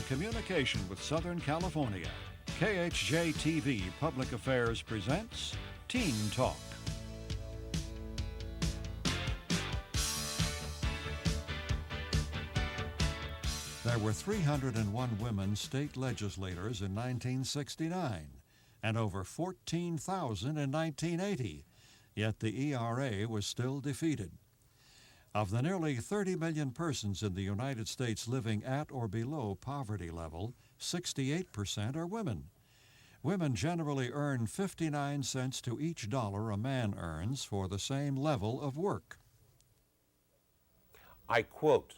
communication with Southern California, KHJ-TV Public Affairs presents Teen Talk. There were 301 women state legislators in 1969 and over 14,000 in 1980, yet the ERA was still defeated. Of the nearly 30 million persons in the United States living at or below poverty level, 68% are women. Women generally earn 59 cents to each dollar a man earns for the same level of work. I quote,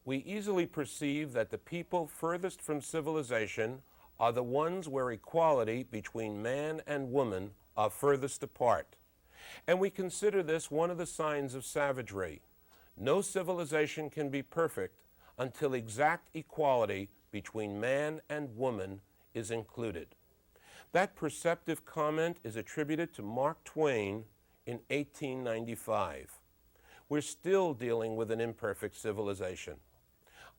"We easily perceive that the people furthest from civilization are the ones where equality between man and woman are furthest apart. And we consider this one of the signs of savagery. No civilization can be perfect until exact equality between man and woman is included." That perceptive comment is attributed to Mark Twain in 1895. We're still dealing with an imperfect civilization.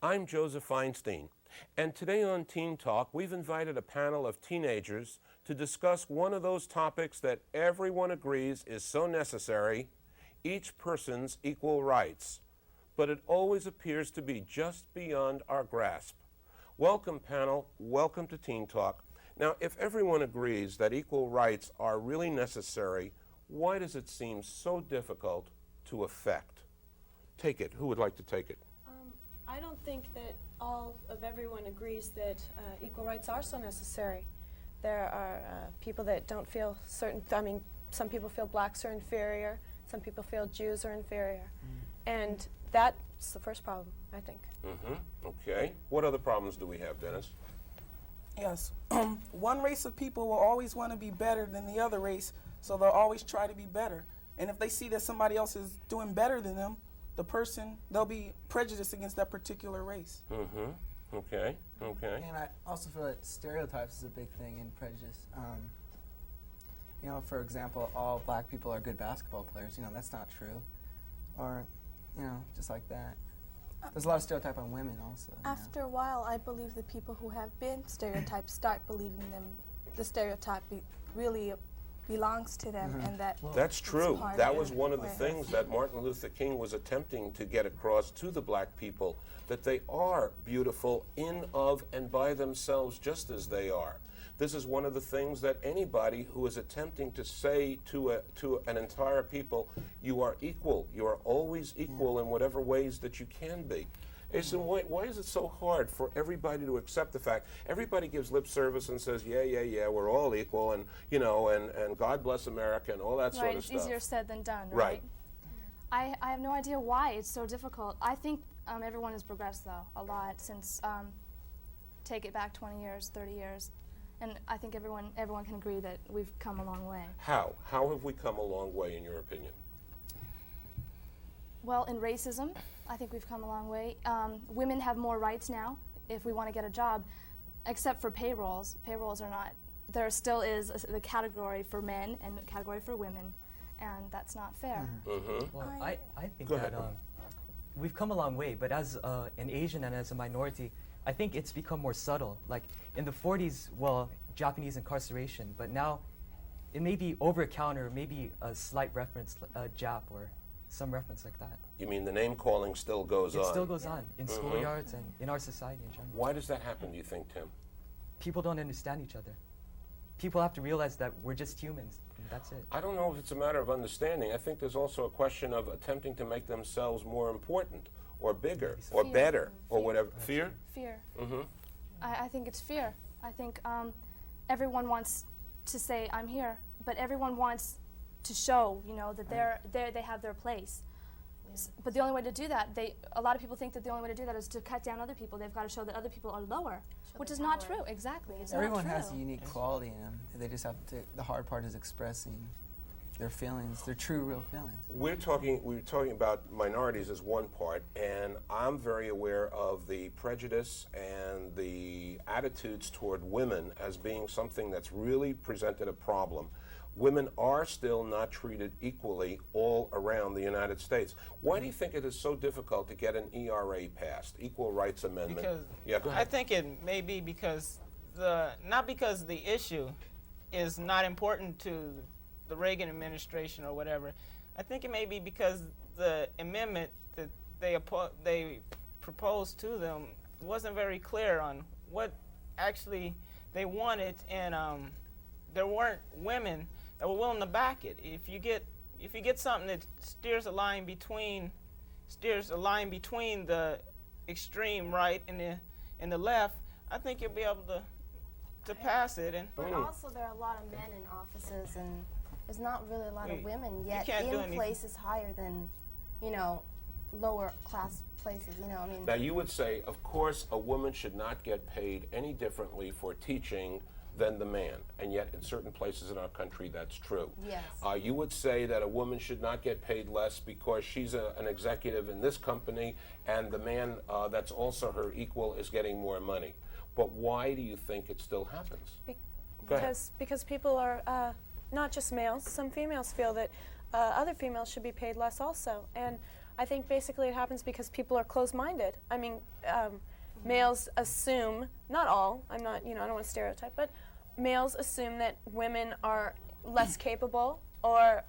I'm Joseph Feinstein, and today on Teen Talk, we've invited a panel of teenagers to discuss one of those topics that everyone agrees is so necessary, each person's equal rights. But it always appears to be just beyond our grasp. Welcome, panel. Welcome to Teen Talk. Now, if everyone agrees that equal rights are really necessary, why does it seem so difficult to effect? Take it. Who would like to take it? I don't think that everyone agrees that equal rights are so necessary. There are people that don't feel some people feel blacks are inferior, some people feel Jews are inferior. And that's the first problem, I think. Okay. What other problems do we have, Dennis? Yes. One race of people will always want to be better than the other race, so they'll always try to be better. And if they see that somebody else is doing better than them, they'll be prejudiced against that particular race. Okay. And I also feel that stereotypes is a big thing in prejudice. For example, all black people are good basketball players. That's not true. Or, just like that. There's a lot of stereotype on women also. After a while, I believe the people who have been stereotyped start believing the stereotype really belongs to them, and That's true. That was one of the things that Martin Luther King was attempting to get across to the black people, that they are beautiful in, of, and by themselves just as they are. This is one of the things that anybody who is attempting to say to an entire people, you are equal, you are always equal in whatever ways that you can be. Jason, why is it so hard for everybody to accept the fact? Everybody gives lip service and says, yeah, we're all equal, and and God bless America and all that sort of stuff. Right, it's easier said than done, right? I have no idea why it's so difficult. I think everyone has progressed, though, a lot since, take it back 20 years, 30 years, and I think everyone can agree that we've come a long way. How? How have we come a long way, in your opinion? Well, in racism, I think we've come a long way. Women have more rights now if we want to get a job, except for payrolls. Payrolls are not, there still is the category for men and the category for women, and that's not fair. Well, I think that we've come a long way, but as an Asian and as a minority, I think it's become more subtle. Like in the 40s, Japanese incarceration, but now it may be over a counter, maybe a slight reference, Jap or some reference like that. You mean the name calling still goes on? It still goes on in schoolyards and in our society in general. Why does that happen, do you think, Tim? People don't understand each other. People have to realize that we're just humans, and that's it. I don't know if it's a matter of understanding. I think there's also a question of attempting to make themselves more important or bigger or better or whatever. Fear? Fear. I think it's fear. I think everyone wants to say, I'm here, but everyone wants to show, that they have their place. But the only way to do that, a lot of people think that the only way to do that is to cut down other people. They've got to show that other people are lower, which is not true. Exactly, it's Everyone not true. has a unique quality in them. They just have to. The hard part is expressing their feelings, their true, real feelings. We're talking about minorities as one part, and I'm very aware of the prejudice and the attitudes toward women as being something that's really presented a problem. women are still not treated equally all around the United States. Why do you think it is so difficult to get an ERA passed, Equal Rights Amendment? Because Yeah, go I ahead. think it may be because not because the issue is not important to the Reagan administration or whatever. I think it may be because the amendment that they proposed to them wasn't very clear on what actually they wanted, and there weren't women that were willing to back it. If you get something that steers a line between the extreme right and the left, I think you'll be able to pass it. And But also there are a lot of men in offices, and there's not really a lot of women yet can't do in anything. places higher than, lower class places. I mean. Now, you would say, of course, a woman should not get paid any differently for teaching than the man, and yet in certain places in our country that's true. Yes. You would say that a woman should not get paid less because she's an executive in this company, and the man that's also her equal is getting more money. But why do you think it still happens? Go ahead. Because people are not just males. Some females feel that other females should be paid less also, and I think basically it happens because people are closed-minded. I mean, males assume, not all. I'm not, I don't want to stereotype, but males assume that women are less capable or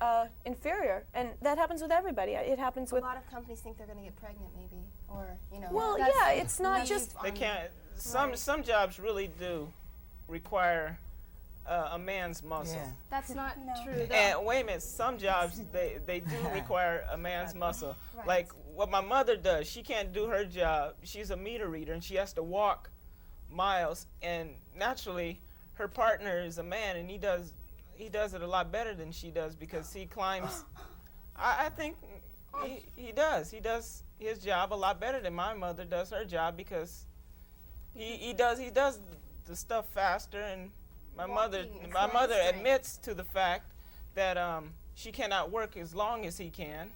inferior, and that happens with everybody. It happens with A lot of companies think they're going to get pregnant, maybe, or Well, that's yeah, it's not naive just- they on- can't. Right. Some jobs really do require a man's muscle. Yeah. That's not true. Though. And wait a minute, some jobs they do require a man's muscle. Right. Like what my mother does, she can't do her job. She's a meter reader and she has to walk miles. And naturally, her partner is a man, and he does it a lot better than she does because he climbs. I think he does his job a lot better than my mother does her job because he does the stuff faster. And my mother admits to the fact that she cannot work as long as he can.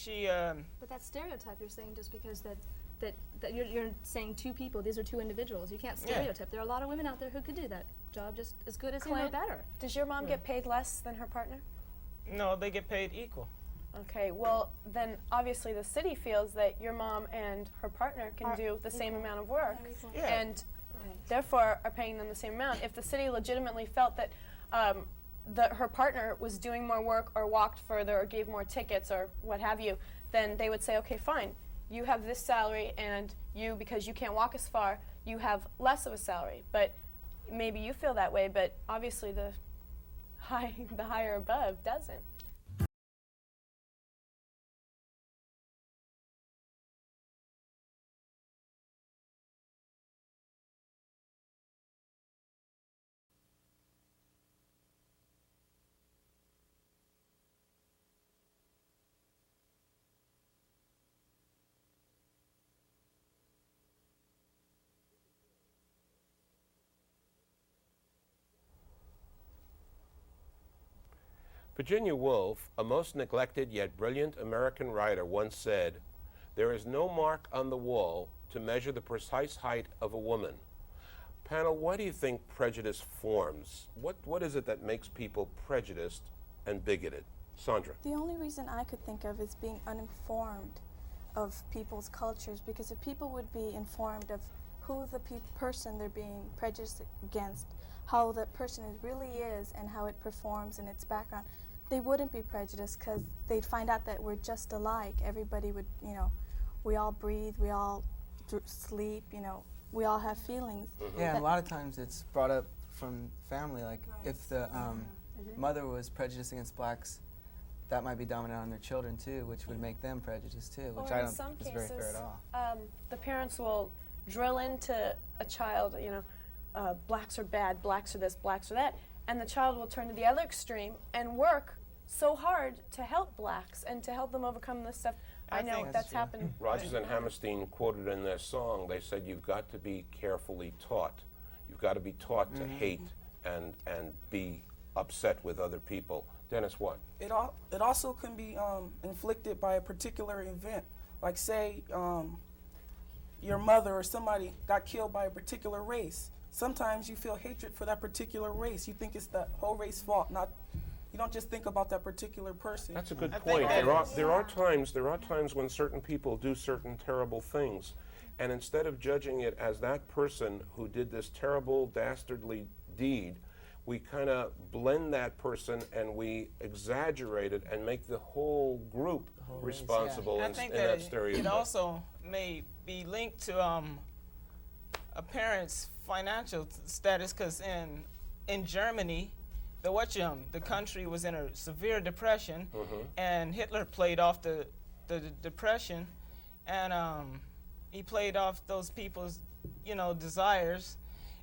But that stereotype you're saying just because that you're saying two people, these are two individuals. You can't stereotype. There are a lot of women out there who could do that job just as good as him or Clint, better. Does your mom get paid less than her partner? No, they get paid equal. Okay, well, then obviously the city feels that your mom and her partner can do the same amount of work, Yeah. and therefore are paying them the same amount. If the city legitimately felt that her partner was doing more work or walked further or gave more tickets or what have you, then they would say, okay, fine, you have this salary, and you, because you can't walk as far, you have less of a salary. But maybe you feel that way, but obviously the higher above doesn't. Virginia Woolf, a most neglected yet brilliant American writer, once said, "There is no mark on the wall to measure the precise height of a woman." Panel, why do you think prejudice forms? What is it that makes people prejudiced and bigoted? Sandra. The only reason I could think of is being uninformed of people's cultures, because if people would be informed of who the person they're being prejudiced against, how that person really is and how it performs in its background, they wouldn't be prejudiced because they'd find out that we're just alike. Everybody would, we all breathe, we all sleep, we all have feelings. Yeah, and a lot of times it's brought up from family. Like if the mother was prejudiced against blacks, that might be dominant on their children too, which would make them prejudiced too, which Or I in don't some think is very fair cases, at all. the parents will drill into a child, blacks are bad, blacks are this, blacks are that, and the child will turn to the other extreme and work so hard to help blacks and to help them overcome this stuff. I know think that's true. happened. Rogers and Hammerstein quoted in their song, they said, "You've got to be carefully taught. You've got to be taught to hate and be upset with other people." Dennis, what? It also can be inflicted by a particular event. Like say your mother or somebody got killed by a particular race. Sometimes you feel hatred for that particular race. You think it's the whole race's fault, not You don't just think about that particular person. That's a good I think point. that There are times when certain people do certain terrible things, and instead of judging it as that person who did this terrible, dastardly deed, we kind of blend that person and we exaggerate it and make the whole group race, responsible I in think that that stereotype. it also may be linked to a parent's financial status, because in Germany, the country was in a severe depression, and Hitler played off the depression, and he played off those people's desires,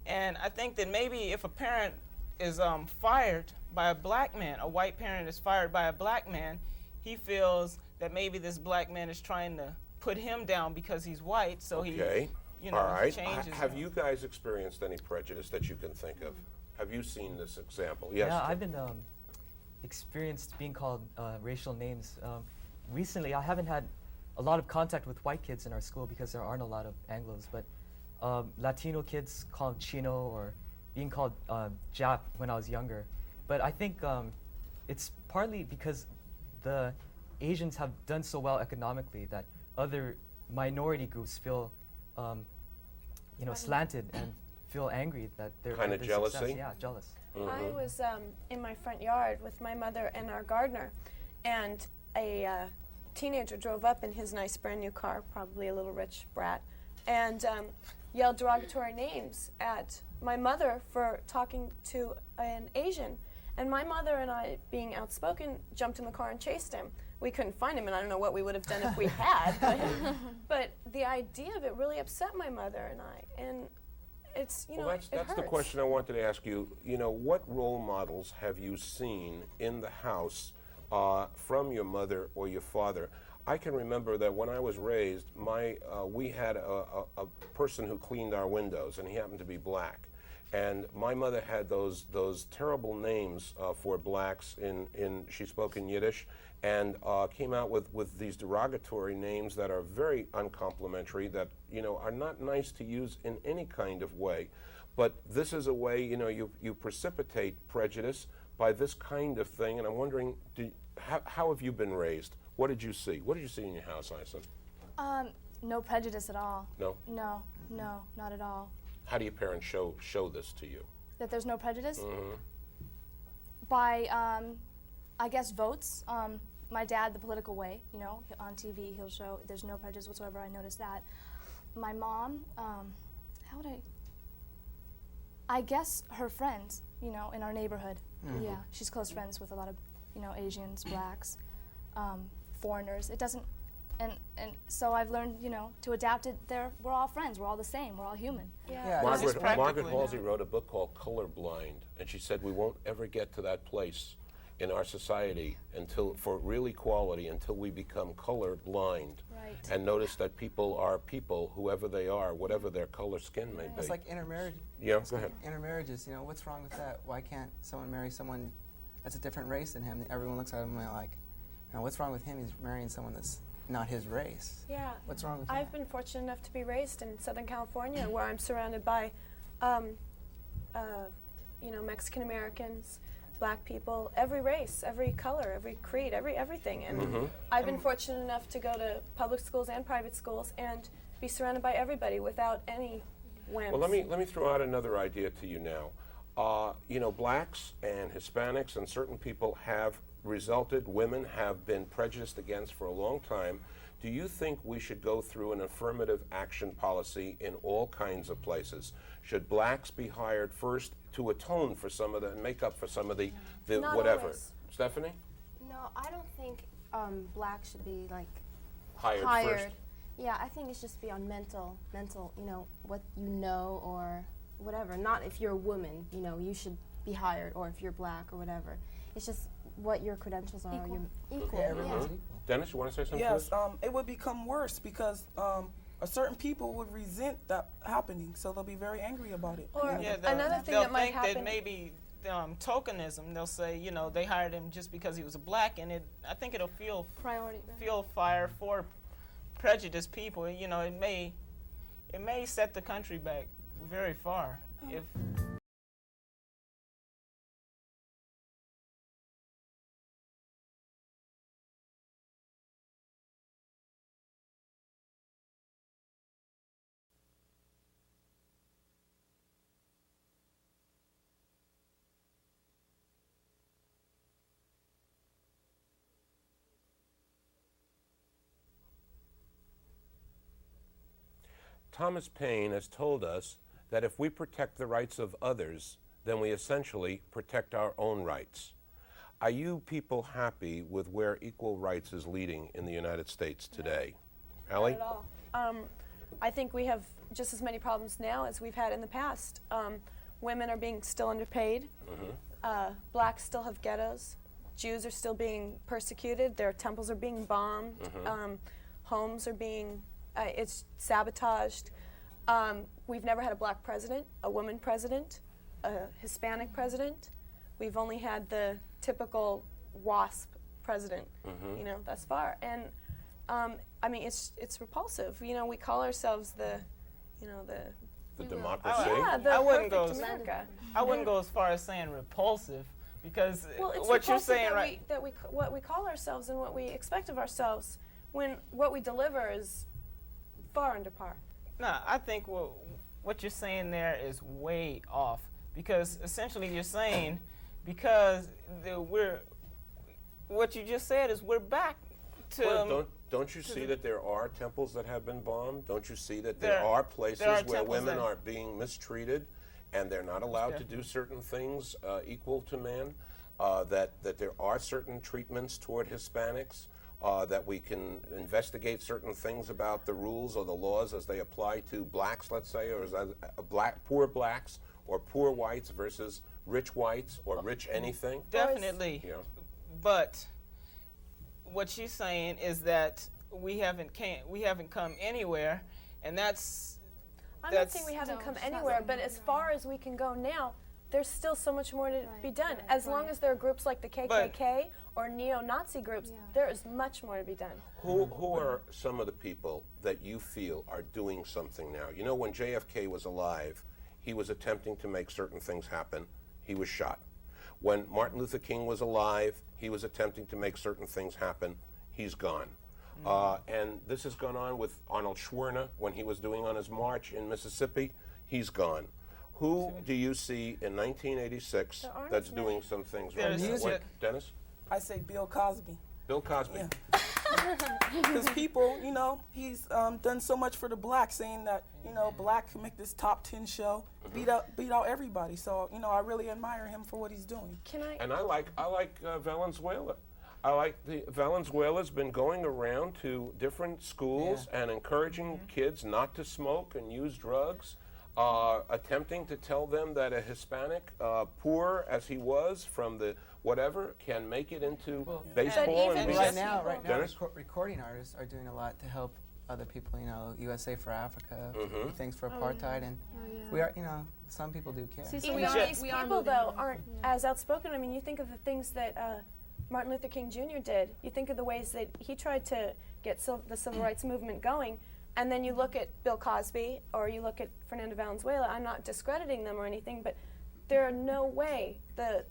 and I think that maybe if a parent is fired by a black man, a white parent is fired by a black man, he feels that maybe this black man is trying to put him down because he's white, so Okay. he All right. changes Have him. you guys experienced any prejudice that you can think of? Have you seen this example? Yes. Yeah, I've been experienced being called racial names. Recently, I haven't had a lot of contact with white kids in our school because there aren't a lot of Anglos, but Latino kids call them Chino or being called Jap when I was younger. But I think it's partly because the Asians have done so well economically that other minority groups feel, slanted and feel angry that they're Kinda their jealousy? success. Yeah, jealous. I was in my front yard with my mother and our gardener, and a teenager drove up in his nice brand new car, probably a little rich brat, and yelled derogatory names at my mother for talking to an Asian. And my mother and I, being outspoken, jumped in the car and chased him. We couldn't find him, and I don't know what we would have done if we had. But the idea of it really upset my mother and I. And it's, Well, that's the hurts. question I wanted to ask you. What role models have you seen in the house from your mother or your father? I can remember that when I was raised, we had a person who cleaned our windows, and he happened to be black. And my mother had those terrible names for blacks she spoke in Yiddish, and came out with these derogatory names that are very uncomplimentary, that are not nice to use in any kind of way. But this is a way, you precipitate prejudice by this kind of thing. And I'm wondering, how have you been raised? What did you see? What did you see in your house, Isa? No prejudice at all. No? No, not at all. How do your parents show this to you? That there's no prejudice? Mm-hmm. By, I guess, votes. My dad, the political way, on TV, he'll show there's no prejudice whatsoever. I noticed that. My mom, how would I guess her friends, in our neighborhood. Mm-hmm. Yeah, she's close friends with a lot of, Asians, blacks, foreigners. It doesn't, and so I've learned, to adapt it. We're all friends. We're all the same. We're all human. Yeah, Margaret practically Halsey wrote a book called Colorblind, and she said we won't ever get to that place in our society for real equality until we become colorblind. Right. And notice that people are people, whoever they are, whatever their color skin may be. It's like intermarriage. Yeah, go ahead. Intermarriages, what's wrong with that? Why can't someone marry someone that's a different race than him? Everyone looks at him like, what's wrong with him? He's marrying someone that's not his race. Yeah. What's wrong with I've that? been fortunate enough to be raised in Southern California, where I'm surrounded by, Mexican Americans, black people, every race, every color, every creed, everything. And I've been fortunate enough to go to public schools and private schools and be surrounded by everybody without any whims. Well, let me throw out another idea to you now. Blacks and Hispanics and certain people women have been prejudiced against for a long time. Do you think we should go through an affirmative action policy in all kinds of places? Should blacks be hired first to atone for some of and make up for some of the Not whatever? always. Stephanie? No, I don't think black should be Hired first. Yeah, I think it should just be on mental, what or whatever. Not if you're a woman, you should be hired, or if you're black or whatever. It's just what your credentials are. Equal. You're equal. Yeah, everyone's equal. Dennis, you want to say something? Yes, to this? it would become worse because certain people would resent that happening, so they'll be very angry about it. Or Yeah, another thing they'll that might think happen. that maybe tokenism. They'll say, they hired him just because he was a black, and I think it'll Priority. fuel fire for prejudiced people. It may set the country back very far if Thomas Paine has told us that if we protect the rights of others, then we essentially protect our own rights. Are you people happy with where equal rights is leading in the United States today? Allie? Not at all. I think we have just as many problems now as we've had in the past. Women are being still underpaid. Blacks still have ghettos. Jews are still being persecuted. Their temples are being bombed. Homes are being it's sabotaged. We've never had a black president, a woman president, a Hispanic president. We've only had the typical WASP president, you know, thus far. And I mean, it's repulsive. You know, we call ourselves the democracy. yeah, the I wouldn't perfect go. America. I wouldn't go as far as saying repulsive, because Well, it's what you're repulsive saying, that right? what we call ourselves and what we expect of ourselves, when what we deliver is far under par. No, I think what you're saying there is way off, because essentially you're saying because what you just said is we're back to Well, don't you see that there are temples that have been bombed? Don't you see that there There are places are where temples women that- are being mistreated and they're not allowed to do certain things equal to men? That there are certain treatments toward Hispanics, that we can investigate certain things about the rules or the laws as they apply to blacks, let's say, or as poor blacks or poor whites versus rich whites or rich anything? definitely. Yeah. But what she's saying is that we haven't come anywhere, and that's I'm not saying we haven't come anywhere, but as far as we can go now, there's still so much more to be done. As long as there are groups like the KKK or neo-Nazi groups, there is much more to be done. Who are some of the people that you feel are doing something now? You know, when JFK was alive, he was attempting to make certain things happen. He was shot. When Martin Luther King was alive, he was attempting to make certain things happen. He's gone. And this has gone on with Arnold Schwerner when he was doing on his march in Mississippi. He's gone. Who do you see in 1986 that's doing some things right now? What, Dennis? I say Bill Cosby. Bill Cosby. Because people, you know, he's done so much for the blacks, saying that, you know, black can make this top 10 show, beat out everybody. So, you know, I really admire him for what he's doing. And I like Valenzuela. I like Valenzuela's been going around to different schools and encouraging kids not to smoke and use drugs, attempting to tell them that a Hispanic, poor as he was from the whatever, can make it into baseball and right now, Dennis? recording artists are doing a lot to help other people. You know, USA for Africa, things for apartheid, and we are. You know, some people do care. Even these people, though, aren't as outspoken. I mean, you think of the things that Martin Luther King Jr. did. You think of the ways that he tried to get the civil rights movement going, and then you look at Bill Cosby or you look at Fernando Valenzuela. I'm not discrediting them or anything, but there are no way the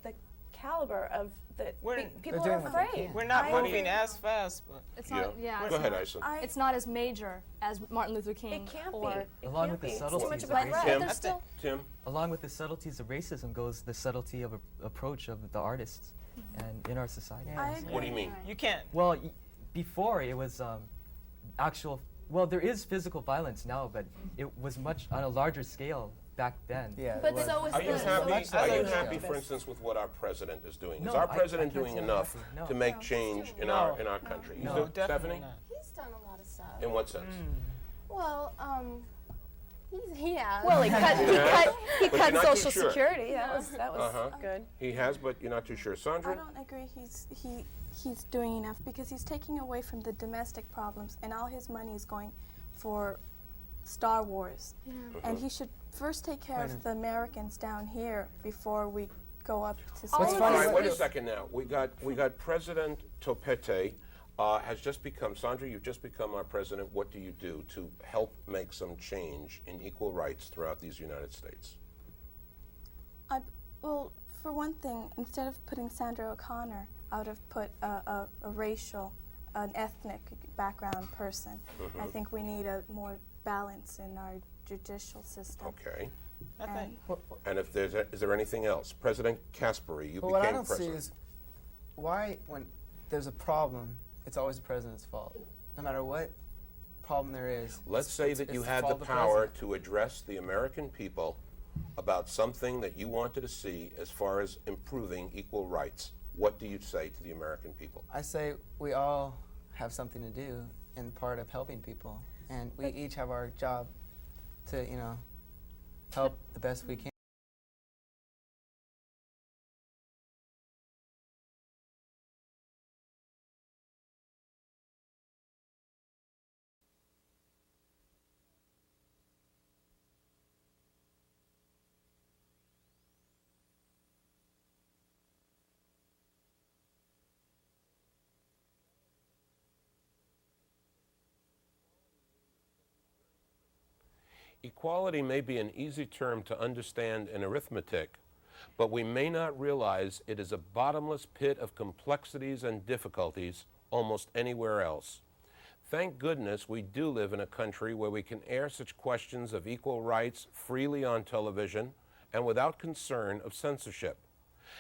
caliber of the people are afraid. We're not moving as fast, but it's not. Yeah. Go ahead, Ison. It's not as major as Martin Luther King. It can't or be. Along with the subtleties of Tim? Along with the subtleties of racism goes the subtlety of approach of the artists and in our society. What do you mean? you can't. Well, before it was actual. Well, there is physical violence now, but it was much on a larger scale back then. Yeah. But so is Are you the happy? Are you happy, for instance, with what our president is doing? No, Is our I president can't doing say I'm enough happy, no. to make change in our country? No, Stephanie? definitely not. He's done a lot of stuff. In what sense? Well, he has. Well, he But cut you're not too Social sure. Security. That was good. He has, but you're not too sure. I Sandra? don't agree he's doing enough, because he's taking away from the domestic problems, and all his money is going for Star Wars. And he should first take care of the Americans down here before we go up to All space. right, wait a second now. We got President Topete has just become, Sandra, you've just become our president. What do you do to help make some change in equal rights throughout these United States? Well, for one thing, instead of putting Sandra O'Connor, I would have put a racial, an ethnic background person. I think we need a more balance in our judicial system. Okay. And And is there anything else? President Caspary, you But became what I don't president. see is why, when there's a problem, it's always the president's fault. No matter what problem there is. Let's say that you had the power to address the American people about something that you wanted to see as far as improving equal rights. What do you say to the American people? I say we all have something to do in part of helping people, and we each have our job to, you know, help the best we can. Equality may be an easy term to understand in arithmetic, but we may not realize it is a bottomless pit of complexities and difficulties almost anywhere else. Thank goodness we do live in a country where we can air such questions of equal rights freely on television and without concern of censorship.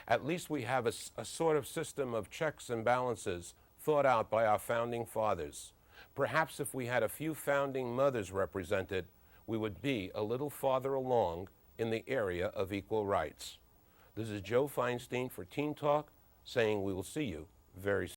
At least we have a sort of system of checks and balances thought out by our founding fathers. Perhaps if we had a few founding mothers represented, we would be a little farther along in the area of equal rights. This is Joe Feinstein for Teen Talk, saying we will see you very soon.